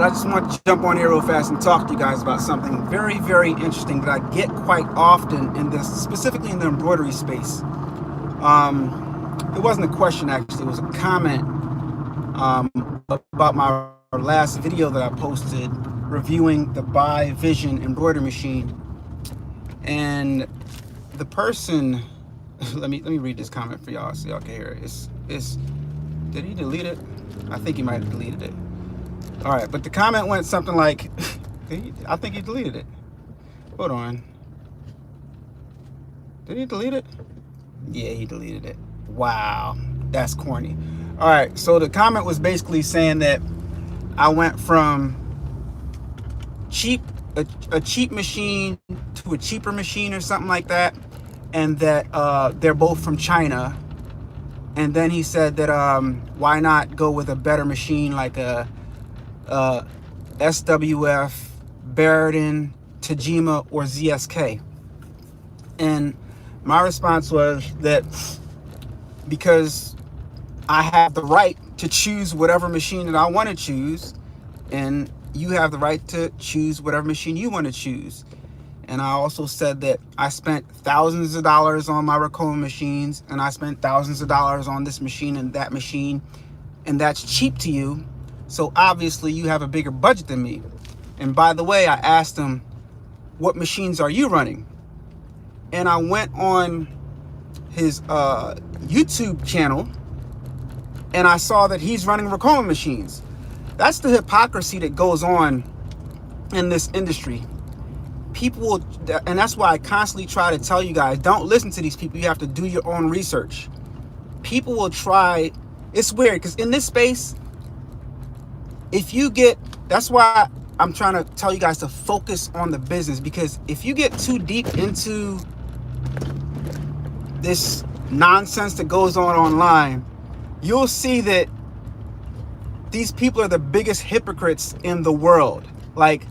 I just want to jump on here real fast and talk to you guys about something very, very interesting that I get quite often in this, specifically in the embroidery space. It wasn't a question actually; it was a comment about my last video that I posted reviewing the Buy Vision embroidery machine, and the person. Let me read this comment for y'all so y'all can hear it. It's did he delete it? I think he might have deleted it. All right, but the comment went something like, I think he deleted it. Hold on. Did he delete it? Yeah, he deleted it. Wow, that's corny. All right, so the comment was basically saying that I went from a cheap machine to a cheaper machine or something like that, and that they're both from China. And then he said that why not go with a better machine like a SWF, Barrington, Tajima, or ZSK. And my response was that because I have the right to choose whatever machine that I want to choose, and you have the right to choose whatever machine you want to choose. And I also said that I spent thousands of dollars on my Racoma machines, and I spent thousands of dollars on this machine and that machine, and that's cheap to you. So obviously you have a bigger budget than me. And by the way, I asked him, what machines are you running? And I went on his YouTube channel, and I saw that he's running Racoma machines. That's the hypocrisy that goes on in this industry. People will, and that's why I constantly try to tell you guys, don't listen to these people. You have to do your own research. People will try. It's weird because in this space, if you get, that's why I'm trying to tell you guys to focus on the business, because if you get too deep into this nonsense that goes on online, you'll see that these people are the biggest hypocrites in the world. Like,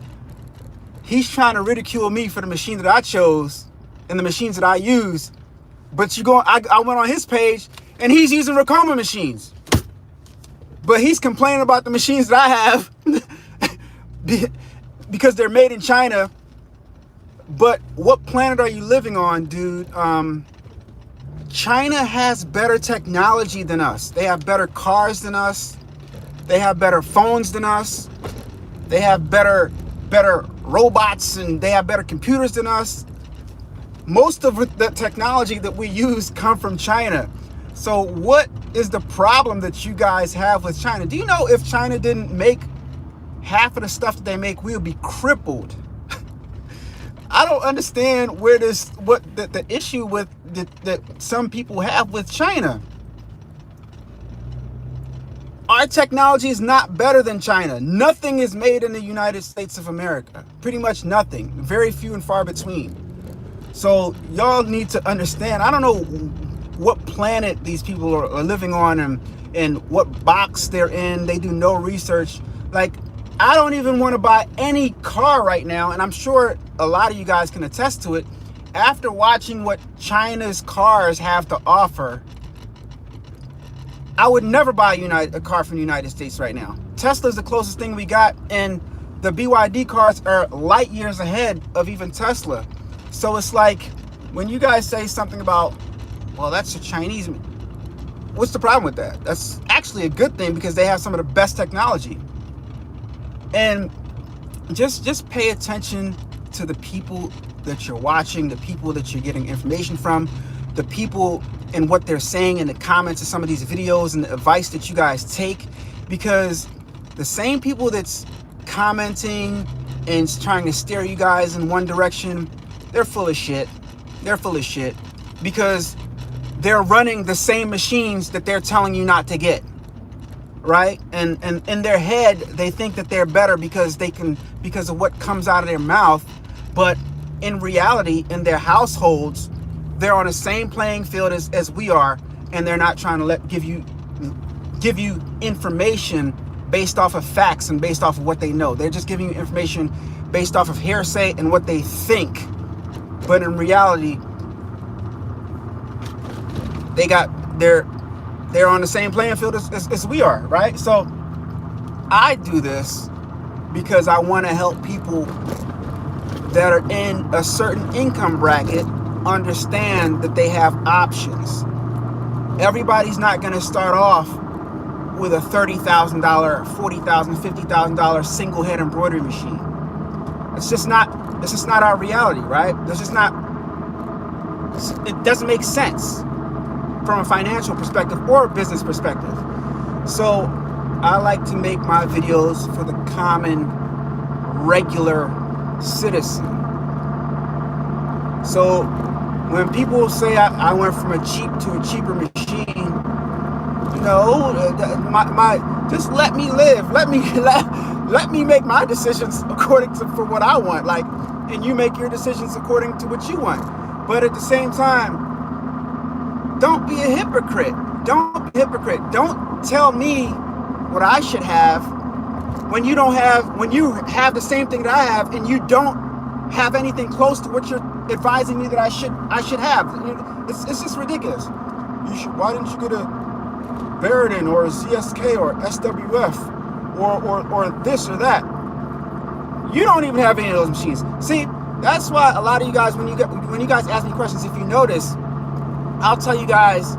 he's trying to ridicule me for the machine that I chose and the machines that I use. But I went on his page and he's using Racoma machines. But he's complaining about the machines that I have because they're made in China. But what planet are you living on, dude? China has better technology than us. They have better cars than us. They have better phones than us. They have better robots, and they have better computers than us. Most of the technology that we use come from China. So what is the problem that you guys have with China? Do you know if China didn't make half of the stuff that they make, we would be crippled? I don't understand where the issue with that some people have with China. Our technology is not better than China. Nothing is made in the United States of America. Pretty much nothing. Very few and far between. So y'all need to understand. I don't know what planet these people are living on and what box they're in. They do no research. Like, I don't even want to buy any car right now, and I'm sure a lot of you guys can attest to it. After watching what China's cars have to offer, I would never buy a car from the United States right now. Tesla's the closest thing we got, and the BYD cars are light years ahead of even Tesla. So it's like, when you guys say something about, well, that's a Chinese, what's the problem with that? That's actually a good thing, because they have some of the best technology. And just pay attention to the people that you're watching, the people that you're getting information from, the people and what they're saying in the comments of some of these videos, and the advice that you guys take. Because the same people that's commenting and trying to steer you guys in one direction, they're full of shit. They're full of shit because they're running the same machines that they're telling you not to get, right? And in their head, they think that they're better because of what comes out of their mouth. But in reality, in their households, they're on the same playing field as we are, and they're not trying to give you information based off of facts and based off of what they know. They're just giving you information based off of hearsay and what they think. But in reality, they're on the same playing field as we are, right? So I do this because I want to help people that are in a certain income bracket understand that they have options. Everybody's not going to start off with a $30,000, $40,000, $50,000 single head embroidery machine. It's just not our reality, right? It doesn't make sense from a financial perspective or a business perspective. So I like to make my videos for the common, regular citizen. So when people say I went from a cheap to a cheaper machine, just let me live. Let me make my decisions according to for what I want. Like, and you make your decisions according to what you want. But at the same time, don't be a hypocrite. Don't be a hypocrite. Don't tell me what I should have when you have the same thing that I have and you don't have anything close to what you're advising me that I should have. It's just ridiculous. Why didn't you get a Embroidery or a ZSK or SWF or this or that? You don't even have any of those machines. See, that's why a lot of you guys, when you guys ask me questions, if you notice, I'll tell you guys,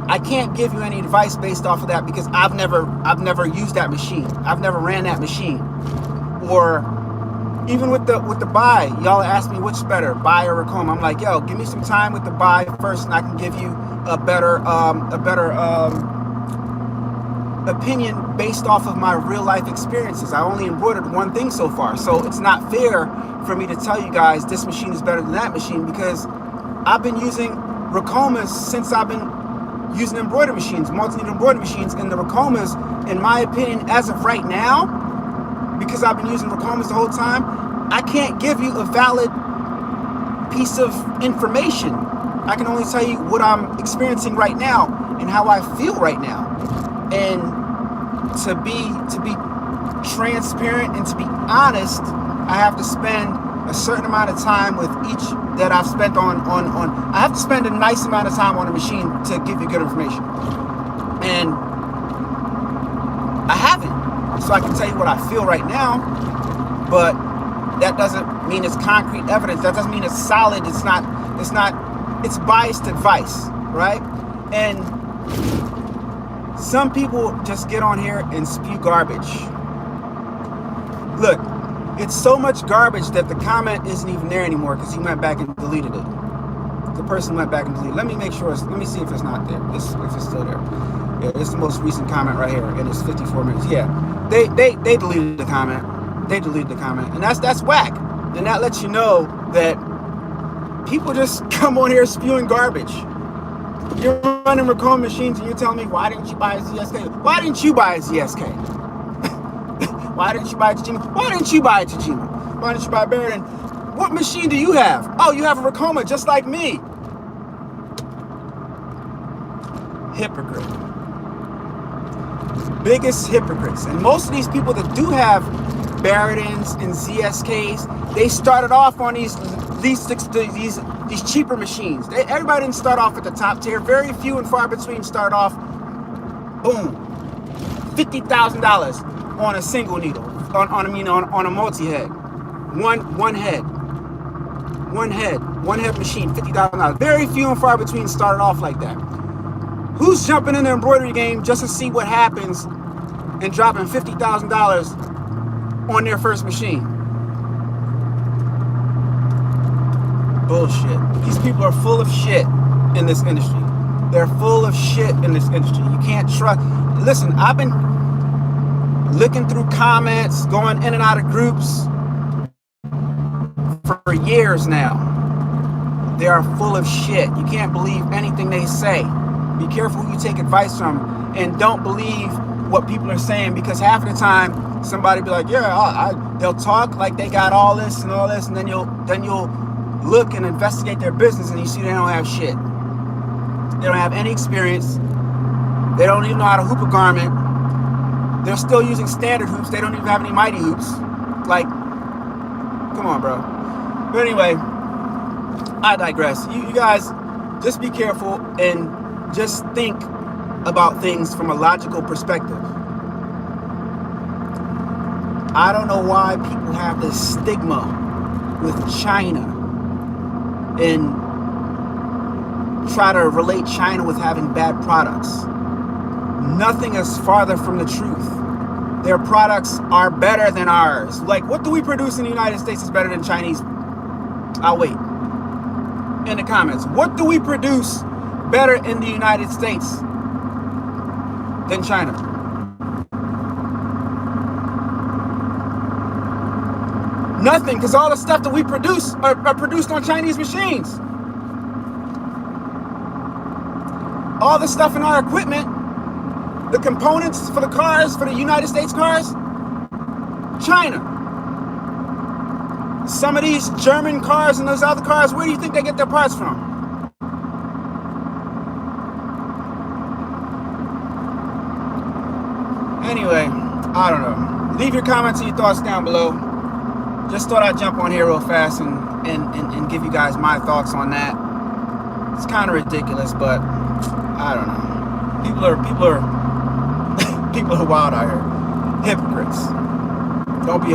I can't give you any advice based off of that because I've never used that machine. I've never ran that machine. Or even with the buy, y'all ask me which better, buy or Racoma. I'm like, yo, give me some time with the buy first, and I can give you a better opinion based off of my real life experiences. I only embroidered one thing so far, so it's not fair for me to tell you guys this machine is better than that machine because I've been using Racomas since I've been using embroidery machines, multi-needle embroidery machines, and the Racomas, in my opinion, as of right now, because I've been using Racomas the whole time, I can't give you a valid piece of information. I can only tell you what I'm experiencing right now and how I feel right now. And to be transparent and to be honest, I have to spend a certain amount of time with each that I've spent on I have to spend a nice amount of time on a machine to give you good information. And I haven't. So I can tell you what I feel right now, but that doesn't mean it's concrete evidence. That doesn't mean it's solid. It's biased advice, right? And some people just get on here and spew garbage. Look, it's so much garbage that the comment isn't even there anymore because he went back and deleted it. The person went back and deleted it. Let me make sure. Let me see if it's not there. If it's still there. Yeah, it's the most recent comment right here, and it's 54 minutes. Yeah, they deleted the comment. They deleted the comment, and that's whack. And that lets you know that people just come on here spewing garbage. You're running Racoma machines, and you're telling me, why didn't you buy a ZSK? Why didn't you buy a ZSK? Why didn't you buy a Tajima? Why didn't you buy a Tajima? Why didn't you buy a Baron? What machine do you have? Oh, you have a Racoma just like me. Hypocrite. Biggest hypocrites. And most of these people that do have Baradins and ZSKs, they started off on these cheaper machines. Everybody didn't start off at the top tier. Very few and far between start off, boom, $50,000 on a single needle, on a multi-head, one head machine, $50,000. Very few and far between started off like that. Who's jumping in the embroidery game just to see what happens and dropping $50,000 on their first machine? Bullshit. These people are full of shit in this industry. They're full of shit in this industry. You can't trust. Listen, I've been looking through comments, going in and out of groups for years now. They are full of shit. You can't believe anything they say. Be careful who you take advice from, and don't believe what people are saying, because half of the time somebody be like, yeah, they'll talk like they got all this, and then you'll look and investigate their business, and you see they don't have shit. They don't have any experience. They don't even know how to hoop a garment. They're still using standard hoops. They don't even have any mighty hoops. Like, come on, bro. But anyway, I digress. You guys, just be careful and just think about things from a logical perspective. I don't know why people have this stigma with China and try to relate China with having bad products. Nothing is farther from the truth. Their products are better than ours. Like, what do we produce in the United States is better than Chinese? I'll wait. In the comments, what do we produce better in the United States than China? Nothing, because all the stuff that we produce are produced on Chinese machines. All the stuff in our equipment, the components for the cars, for the United States cars, China. Some of these German cars and those other cars, where do you think they get their parts from? Anyway, I don't know. Leave your comments and your thoughts down below. Just thought I'd jump on here real fast and give you guys my thoughts on that. It's kind of ridiculous, but I don't know. People are wild out here. Hypocrites. Don't be a